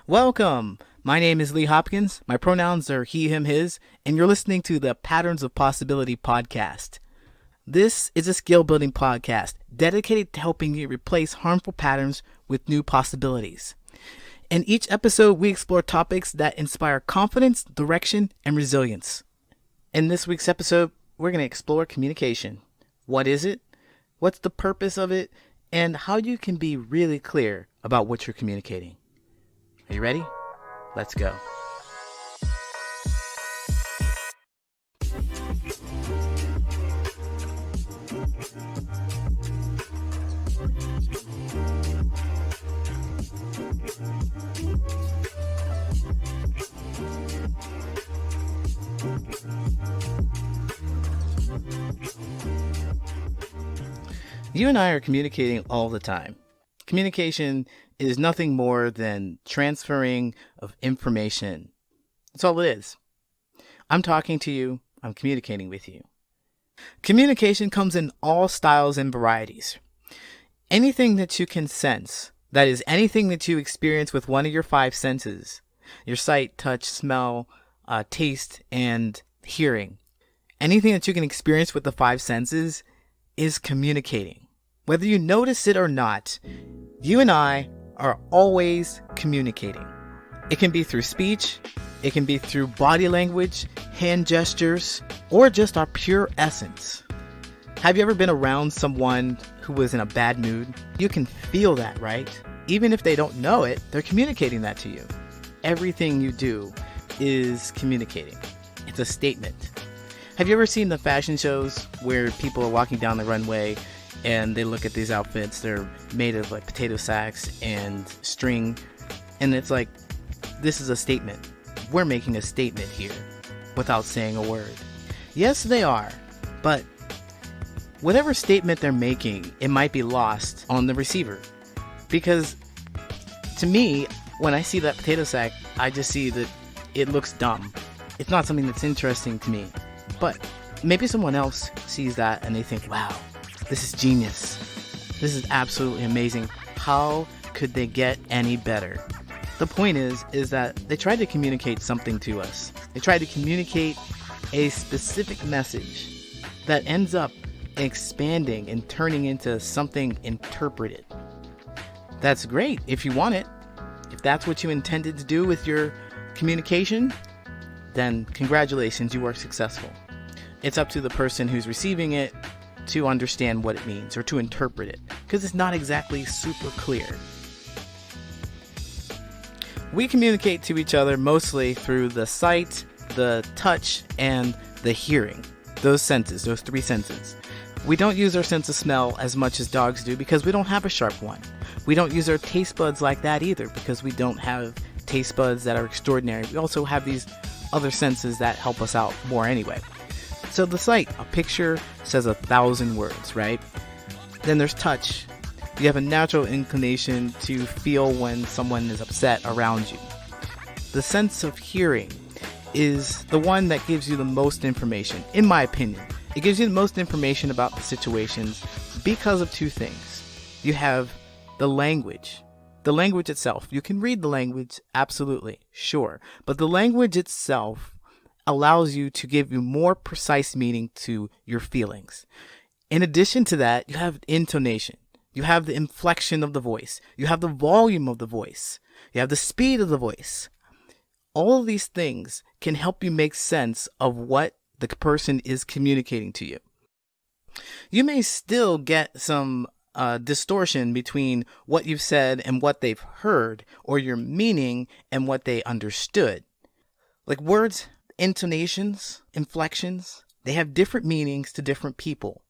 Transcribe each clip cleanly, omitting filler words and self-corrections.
Welcome! My name is Lee Hopkins, my pronouns are he, him, his, and you're listening to the Patterns of Possibility podcast. This is a skill-building podcast dedicated to helping you replace harmful patterns with new possibilities. In each episode, we explore topics that inspire confidence, direction, and resilience. In this week's episode, we're going to explore communication. What is it? What's the purpose of it? And how you can be really clear about what you're communicating. Are you ready? Let's go. You and I are communicating all the time. Communication is nothing more than transferring of information. That's all it is. I'm talking to you. I'm communicating with you. Communication comes in all styles and varieties. Anything that you can sense, that is anything that you experience with one of your five senses, your sight, touch, smell, taste, and hearing. Anything that you can experience with the five senses is communicating. Whether you notice it or not, you and I are always communicating. It can be through speech, it can be through body language, hand gestures, or just our pure essence. Have you ever been around someone who was in a bad mood? You can feel that, right? Even if they don't know it, they're communicating that to you. Everything you do is communicating. It's a statement. Have you ever seen the fashion shows where people are walking down the runway and they look at these outfits? They're made of like potato sacks and string, and it's like, this is a statement. We're making a statement here without saying a word. Yes, they are, but whatever statement they're making, it might be lost on the receiver. Because to me, when I see that potato sack, I just see that it looks dumb. It's not something that's interesting to me. But maybe someone else sees that and they think, wow, this is genius. This is absolutely amazing. How could they get any better? The point is that they tried to communicate something to us. They tried to communicate a specific message that ends up expanding and turning into something interpreted. That's great if you want it. If that's what you intended to do with your communication, then congratulations, you are successful. It's up to the person who's receiving it to understand what it means or to interpret it, because it's not exactly super clear. We communicate to each other mostly through the sight, the touch, and the hearing. Those senses, those three senses. We don't use our sense of smell as much as dogs do because we don't have a sharp one. We don't use our taste buds like that either because we don't have taste buds that are extraordinary. We also have these other senses that help us out more anyway. So the sight, a picture says 1,000 words, right? Then there's touch. You have a natural inclination to feel when someone is upset around you. The sense of hearing is the one that gives you the most information, in my opinion. It gives you the most information about the situations because of two things. You have the language itself. You can read the language, absolutely, sure. But the language itself allows you to give you more precise meaning to your feelings. In addition to that, you have intonation. You have the inflection of the voice. You have the volume of the voice. You have the speed of the voice. All of these things can help you make sense of what the person is communicating to you. You may still get some distortion between what you've said and what they've heard, or your meaning and what they understood. Like words, intonations, inflections, they have different meanings to different people.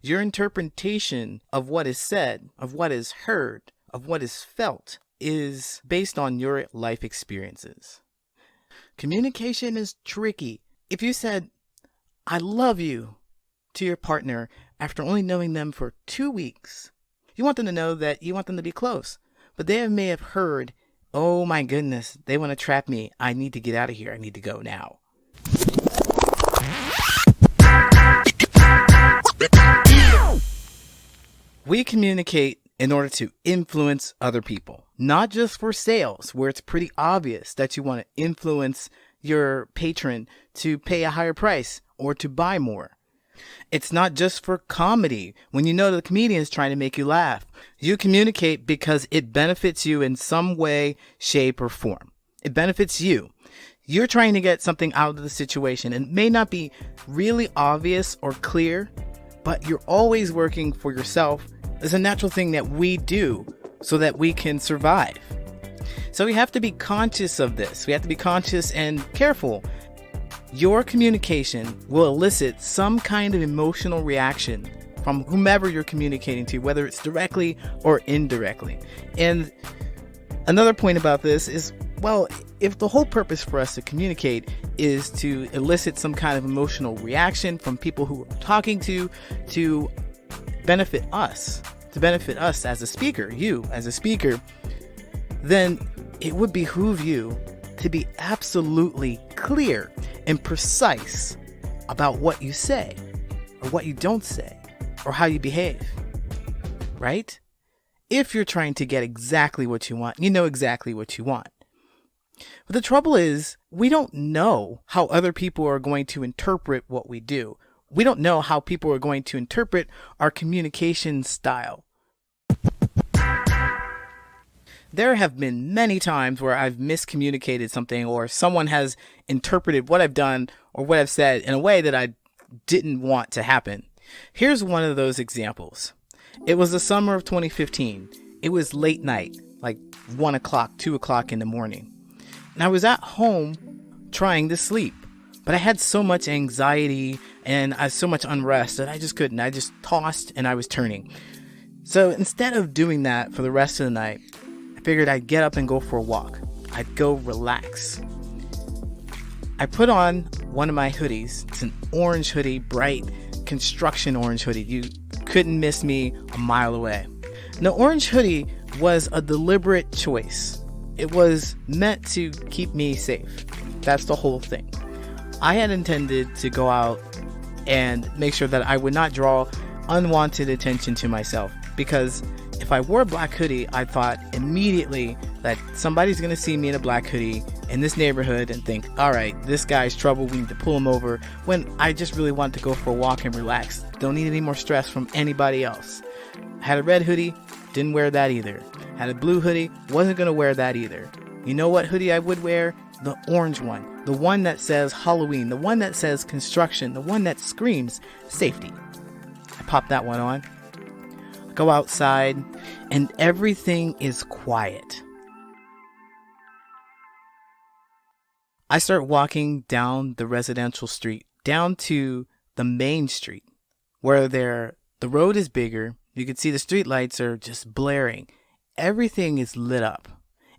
Your interpretation of what is said, of what is heard, of what is felt is based on your life experiences. Communication is tricky. If you said, "I love you," to your partner after only knowing them for 2 weeks, you want them to know that you want them to be close. But they may have heard, "Oh my goodness, they want to trap me. I need to get out of here. I need to go now." communicate in order to influence other people, not just for sales, where it's pretty obvious that you want to influence your patron to pay a higher price or to buy more. It's not just for comedy, when you know the comedian is trying to make you laugh. You communicate because it benefits you in some way, shape, or form. It benefits you. You're trying to get something out of the situation, and it may not be really obvious or clear, but you're always working for yourself. It's a natural thing that we do so that we can survive. So we have to be conscious of this. We have to be conscious and careful. Your communication will elicit some kind of emotional reaction from whomever you're communicating to, whether it's directly or indirectly. And another point about this is, well, if the whole purpose for us to communicate is to elicit some kind of emotional reaction from people who we're talking to benefit us as a speaker, you as a speaker, then it would behoove you to be absolutely clear and precise about what you say or what you don't say or how you behave, right? If you're trying to get exactly what you want, you know exactly what you want. But the trouble is, we don't know how other people are going to interpret what we do. We don't know how people are going to interpret our communication style. There have been many times where I've miscommunicated something, or someone has interpreted what I've done or what I've said in a way that I didn't want to happen. Here's one of those examples. It was the summer of 2015. It was late night, like 1 o'clock, 2 o'clock in the morning. And I was at home trying to sleep, but I had so much anxiety and I had so much unrest that I just couldn't. I just tossed and I was turning. So instead of doing that for the rest of the night, I figured I'd get up and go for a walk. I'd go relax. I put on one of my hoodies. It's an orange hoodie, bright construction orange hoodie. You couldn't miss me a mile away. And the orange hoodie was a deliberate choice. It was meant to keep me safe. That's the whole thing. I had intended to go out and make sure that I would not draw unwanted attention to myself, because if I wore a black hoodie, I thought immediately that somebody's going to see me in a black hoodie in this neighborhood and think, all right, this guy's trouble, we need to pull him over, when I just really wanted to go for a walk and relax. Don't need any more stress from anybody else. I had a red hoodie, didn't wear that either. Had a blue hoodie, wasn't going to wear that either. You know what hoodie I would wear? The orange one. The one that says Halloween. The one that says construction. The one that screams safety. I pop that one on. Go outside and everything is quiet. I start walking down the residential street, down to the main street, where the road is bigger. You can see the street lights are just blaring. Everything is lit up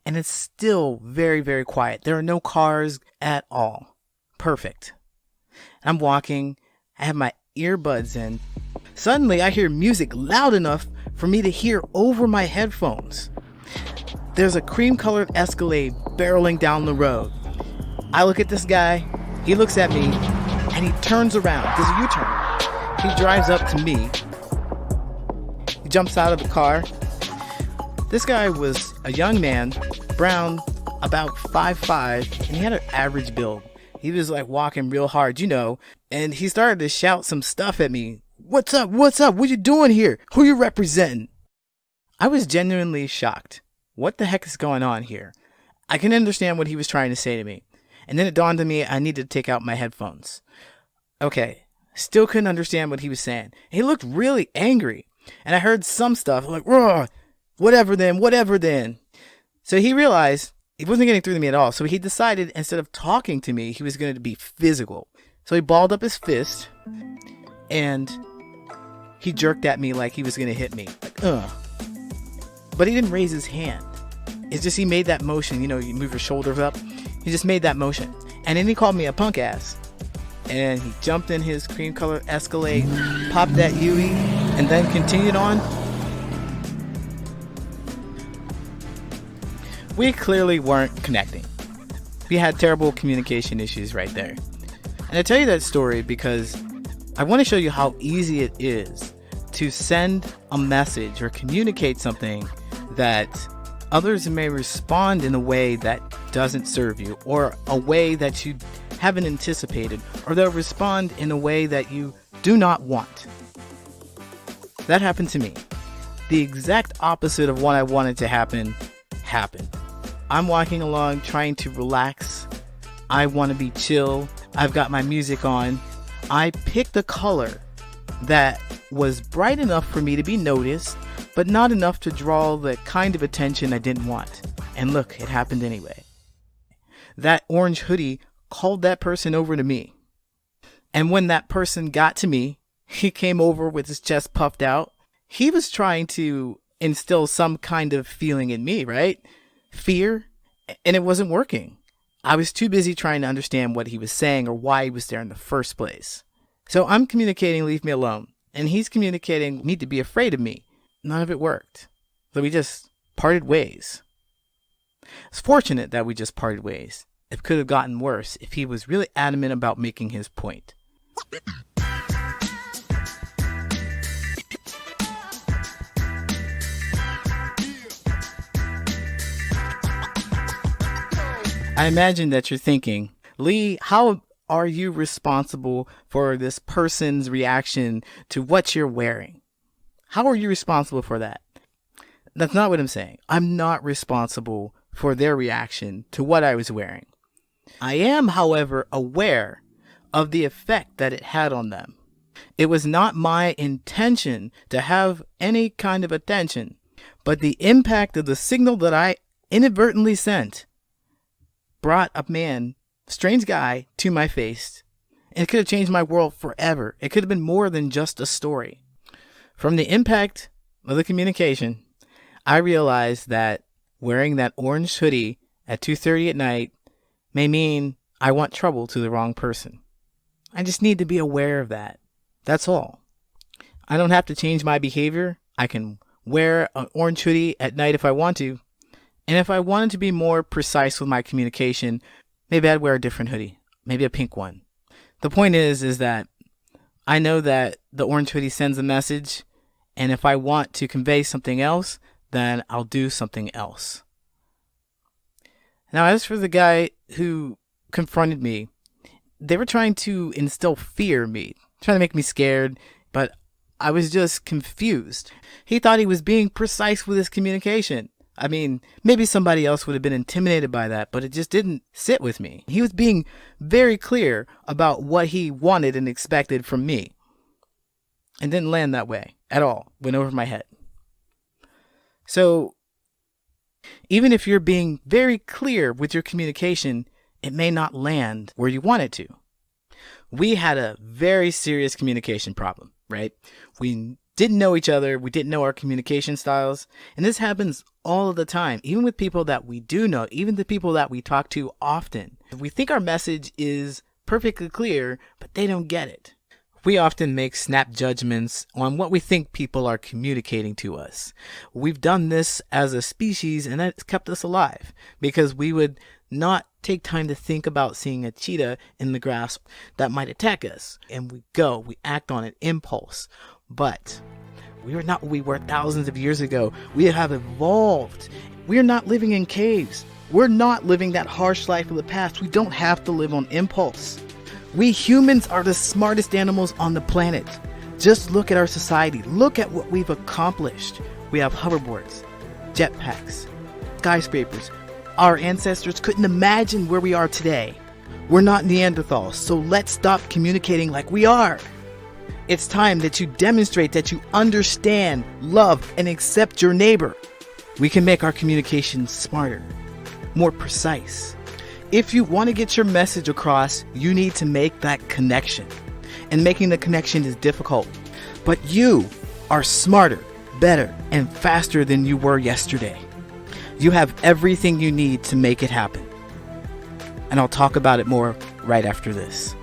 and it's still very, very quiet. There are no cars at all. Perfect. I'm walking. I have my earbuds in. Suddenly, I hear music loud enough for me to hear over my headphones. There's a cream-colored Escalade barreling down the road. I look at this guy, he looks at me, and he turns around, does a U-turn. He drives up to me. He jumps out of the car. This guy was a young man, brown, about 5'5", and he had an average build. He was like walking real hard, and he started to shout some stuff at me. What's up? What you doing here? Who you representing? I was genuinely shocked. What the heck is going on here? I can understand what he was trying to say to me. And then it dawned on me I needed to take out my headphones. Okay, still couldn't understand what he was saying. He looked really angry. And I heard some stuff like, "Raw, whatever then. So he realized he wasn't getting through to me at all. So he decided instead of talking to me, he was going to be physical. So he balled up his fist and he jerked at me like he was going to hit me. Like, ugh. But he didn't raise his hand. It's just he made that motion. You move your shoulders up. He just made that motion. And then he called me a punk ass. And he jumped in his cream-colored Escalade, popped that Yui, and then continued on. We clearly weren't connecting. We had terrible communication issues right there. And I tell you that story because I want to show you how easy it is to send a message or communicate something that others may respond in a way that doesn't serve you, or a way that you haven't anticipated, or they'll respond in a way that you do not want. That happened to me. The exact opposite of what I wanted to happen happened. I'm walking along trying to relax. I want to be chill. I've got my music on. I picked a color that was bright enough for me to be noticed, but not enough to draw the kind of attention I didn't want. And look, it happened anyway. That orange hoodie called that person over to me. And when that person got to me, he came over with his chest puffed out. He was trying to instill some kind of feeling in me, right? Fear. And it wasn't working. I was too busy trying to understand what he was saying or why he was there in the first place. So I'm communicating, leave me alone. And he's communicating, need to be afraid of me. None of it worked. So we just parted ways. It's fortunate that we just parted ways. It could have gotten worse if he was really adamant about making his point. I imagine that you're thinking, Lee, how are you responsible for this person's reaction to what you're wearing? How are you responsible for that? That's not what I'm saying. I'm not responsible for their reaction to what I was wearing. I am, however, aware of the effect that it had on them. It was not my intention to have any kind of attention, but the impact of the signal that I inadvertently sent brought a man, strange guy, to my face. And it could have changed my world forever. It could have been more than just a story. From the impact of the communication, I realized that wearing that orange hoodie at 2:30 at night may mean I want trouble to the wrong person. I just need to be aware of that. That's all. I don't have to change my behavior. I can wear an orange hoodie at night if I want to. And if I wanted to be more precise with my communication, maybe I'd wear a different hoodie, maybe a pink one. The point is that I know that the orange hoodie sends a message, and if I want to convey something else, then I'll do something else. Now, as for the guy who confronted me, they were trying to instill fear in me, trying to make me scared, but I was just confused. He thought he was being precise with his communication. I mean, maybe somebody else would have been intimidated by that, but it just didn't sit with me. He was being very clear about what he wanted and expected from me. And didn't land that way at all. Went over my head. So, even if you're being very clear with your communication, it may not land where you want it to. We had a very serious communication problem, right? We didn't know each other. We didn't know our communication styles. And this happens all of the time, even with people that we do know, even the people that we talk to often. We think our message is perfectly clear, but they don't get it. We often make snap judgments on what we think people are communicating to us. We've done this as a species, and that's kept us alive because we would not take time to think about seeing a cheetah in the grass that might attack us. And we act on an impulse. But we are not what we were thousands of years ago. We have evolved. We are not living in caves. We're not living that harsh life of the past. We don't have to live on impulse. We humans are the smartest animals on the planet. Just look at our society. Look at what we've accomplished. We have hoverboards, jetpacks, skyscrapers. Our ancestors couldn't imagine where we are today. We're not Neanderthals, so let's stop communicating like we are. It's time that you demonstrate that you understand, love, and accept your neighbor. We can make our communication smarter, more precise. If you want to get your message across, you need to make that connection. And making the connection is difficult. But you are smarter, better, and faster than you were yesterday. You have everything you need to make it happen. And I'll talk about it more right after this.